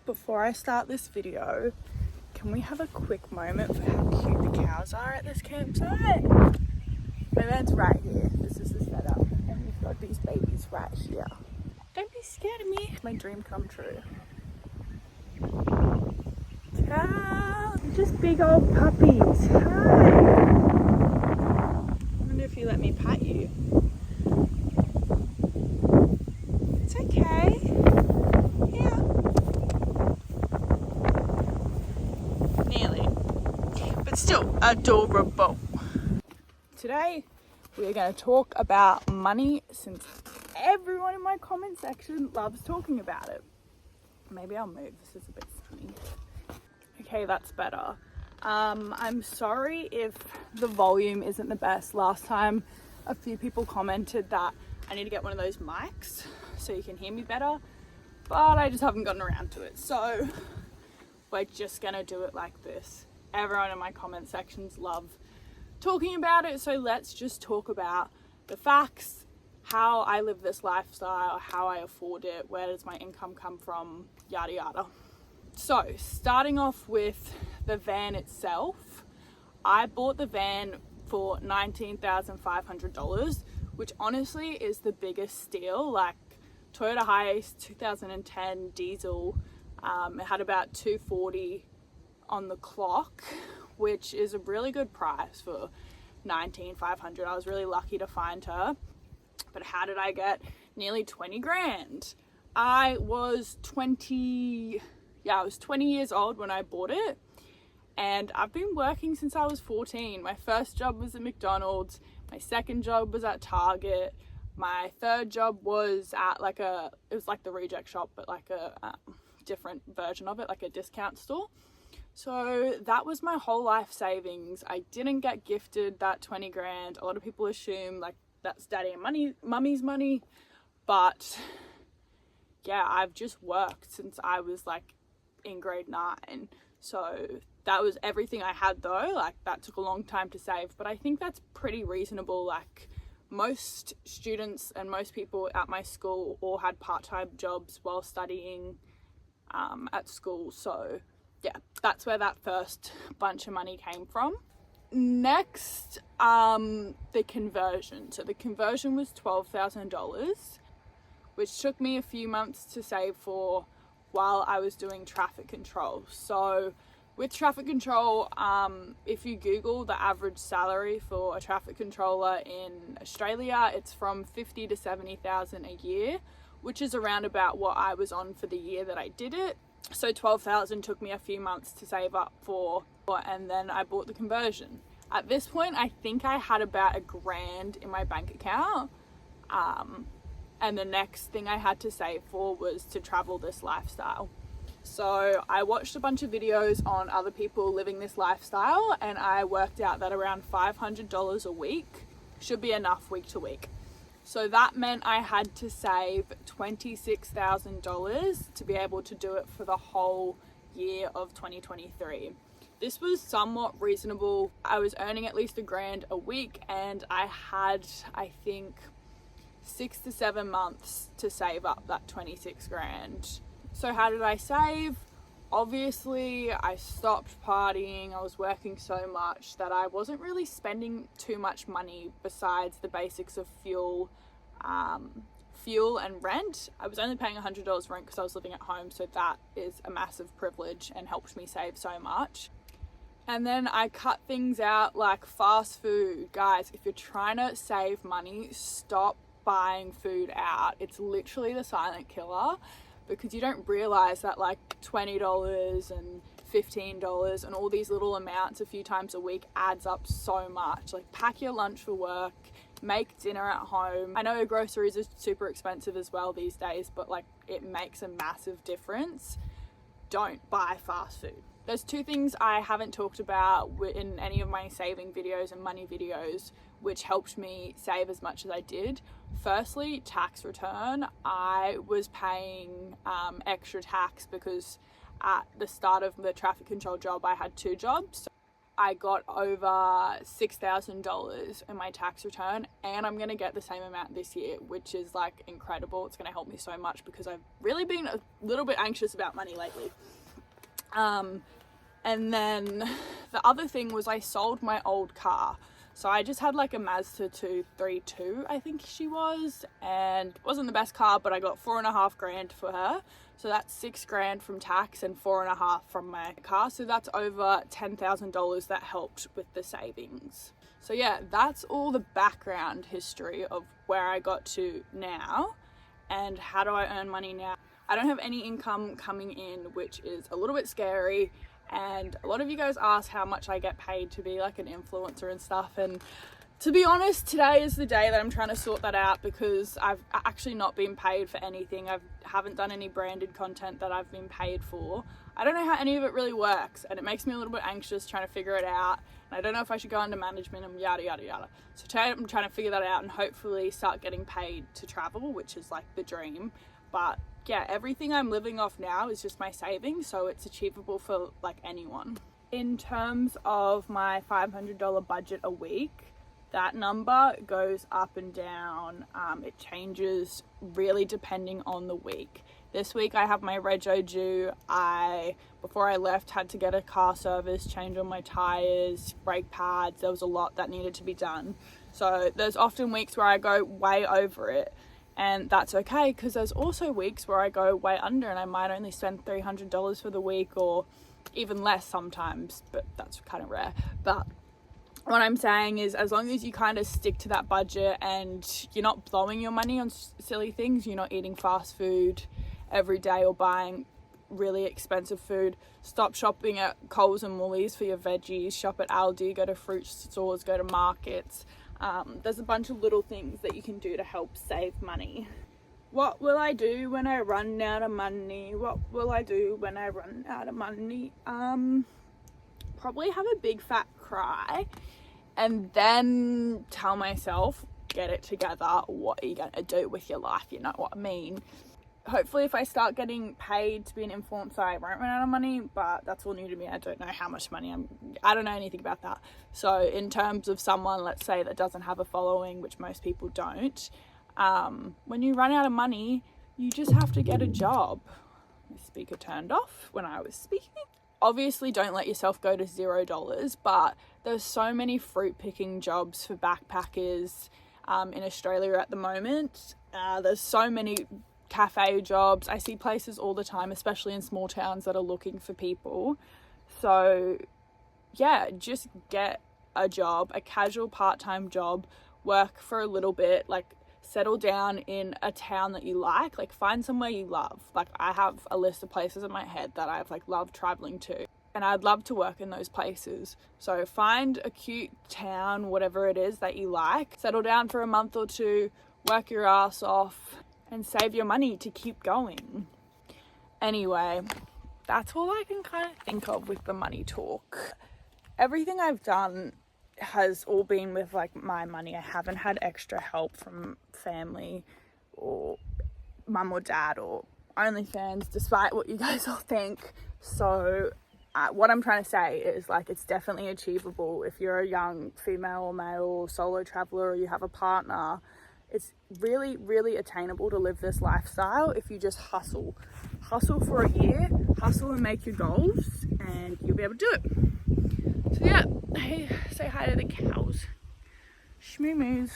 before I start this video, can we have a quick moment for how cute the cows are at this campsite? My van's right here. This is the setup. And we've got these babies right here. Don't be scared of me. My dream come true. Cows! Just big old puppies. Hi! I wonder if you let me pat you. It's okay. Yeah. Nearly. But still adorable. Today we're going to talk about money since everyone in my comment section loves talking about it. Maybe I'll move. This is a bit sunny. Okay, that's better. I'm sorry if the volume isn't the best. Last time a few people commented that I need to get one of those mics so you can hear me better, but I just haven't gotten around to it. So we're just gonna do it like this. Everyone in my comment sections love talking about it, so let's just talk about the facts, how I live this lifestyle, how I afford it, where does my income come from, yada yada. So starting off with the van itself, I bought the van for $19,500, which honestly is the biggest steal. Like Toyota Hiace 2010 diesel, it had about 240 on the clock, which is a really good price for $19,500. I was really lucky to find her. But how did I get nearly 20 grand? I was 20 years old when I bought it, and I've been working since I was 14. My first job was at McDonald's, my second job was at Target, my third job was at it was like the reject shop, but like a different version of it, like a discount store. So that was my whole life savings. I didn't get gifted that 20 grand. A lot of people assume like that's daddy and mummy's money, but yeah, I've just worked since I was like in grade 9. So that was everything I had though. Like that took a long time to save, but I think that's pretty reasonable. Like most students and most people at my school all had part-time jobs while studying at school. So yeah, that's where that first bunch of money came from. Next, the conversion. So the conversion was $12,000, which took me a few months to save for while I was doing traffic control. So with traffic control, if you Google the average salary for a traffic controller in Australia, it's from 50 to 70,000 a year, which is around about what I was on for the year that I did it. So 12,000 took me a few months to save up for, and then I bought the conversion. At this point, I think I had about $1,000 in my bank account. And the next thing I had to save for was to travel this lifestyle. So I watched a bunch of videos on other people living this lifestyle, and I worked out that around $500 a week should be enough week to week. So that meant I had to save $26,000 to be able to do it for the whole year of 2023. This was somewhat reasonable. I was earning at least $1,000 a week, and I had, I think, 6 to 7 months to save up that 26 grand. So how did I save? Obviously, I stopped partying. I was working so much that I wasn't really spending too much money besides the basics of fuel and rent. I was only paying $100 rent because I was living at home, so that is a massive privilege and helped me save so much. And then I cut things out like fast food. Guys, if you're trying to save money, stop buying food out. It's literally the silent killer, because you don't realize that like $20 and $15 and all these little amounts a few times a week adds up so much. Like pack your lunch for work, make dinner at home. I know groceries are super expensive as well these days, but like it makes a massive difference. Don't buy fast food. There's two things I haven't talked about in any of my saving videos and money videos which helped me save as much as I did. Firstly, tax return. I was paying extra tax because at the start of the traffic control job I had 2 jobs. I got over $6,000 in my tax return, and I'm gonna get the same amount this year, which is like incredible. It's gonna help me so much because I've really been a little bit anxious about money lately. And then the other thing was I sold my old car. So I just had like a Mazda 232, I think she was, and it wasn't the best car, but I got $4,500 for her. So that's $6,000 from tax and $4,500 from my car. So that's over $10,000 that helped with the savings. So yeah, that's all the background history of where I got to now and how do I earn money now. I don't have any income coming in, which is a little bit scary. And a lot of you guys ask how much I get paid to be like an influencer and stuff, and to be honest, today is the day that I'm trying to sort that out because I've actually not been paid for anything. I haven't done any branded content that I've been paid for. I don't know how any of it really works, and it makes me a little bit anxious trying to figure it out, and I don't know if I should go into management and yada yada yada. So today I'm trying to figure that out and hopefully start getting paid to travel, which is like the dream. But yeah, everything I'm living off now is just my savings, so it's achievable for like anyone. In terms of my $500 budget a week, that number goes up and down. It changes really depending on the week. This week I have my rego due. Before I left, had to get a car service, change all my tires, brake pads. There was a lot that needed to be done. So there's often weeks where I go way over it. And that's okay, because there's also weeks where I go way under and I might only spend $300 for the week, or even less sometimes, but that's kind of rare. But what I'm saying is, as long as you kind of stick to that budget and you're not blowing your money on silly things, you're not eating fast food every day or buying really expensive food, stop shopping at Coles and Woolies for your veggies, shop at Aldi, go to fruit stores, go to markets. There's a bunch of little things that you can do to help save money. What will I do when I run out of money? What will I do when I run out of money? Probably have a big fat cry and then tell myself, get it together. What are you going to do with your life? You know what I mean? Hopefully if I start getting paid to be an influencer, I won't run out of money, but that's all new to me. I don't know how much money I don't know anything about that. So in terms of someone, let's say, that doesn't have a following, which most people don't, when you run out of money, you just have to get a job. My speaker turned off when I was speaking. Obviously don't let yourself go to $0, but there's so many fruit picking jobs for backpackers in Australia at the moment. There's so many cafe jobs. I see places all the time, especially in small towns, that are looking for people. So yeah, just get a job, a casual part-time job, work for a little bit, like settle down in a town that you like find somewhere you love. Like I have a list of places in my head that I've loved traveling to, and I'd love to work in those places. So find a cute town, whatever it is that you like, settle down for a month or two, work your ass off, and save your money to keep going. Anyway, that's all I can kind of think of with the money talk. Everything I've done has all been with my money. I haven't had extra help from family or mum or dad or OnlyFans, despite what you guys all think. So what I'm trying to say is it's definitely achievable if you're a young female or male solo traveler, or you have a partner. It's really, really attainable to live this lifestyle if you just hustle for a year, hustle and make your goals, and you'll be able to do it. So yeah, hey, say hi to the cows. Shmoo moos.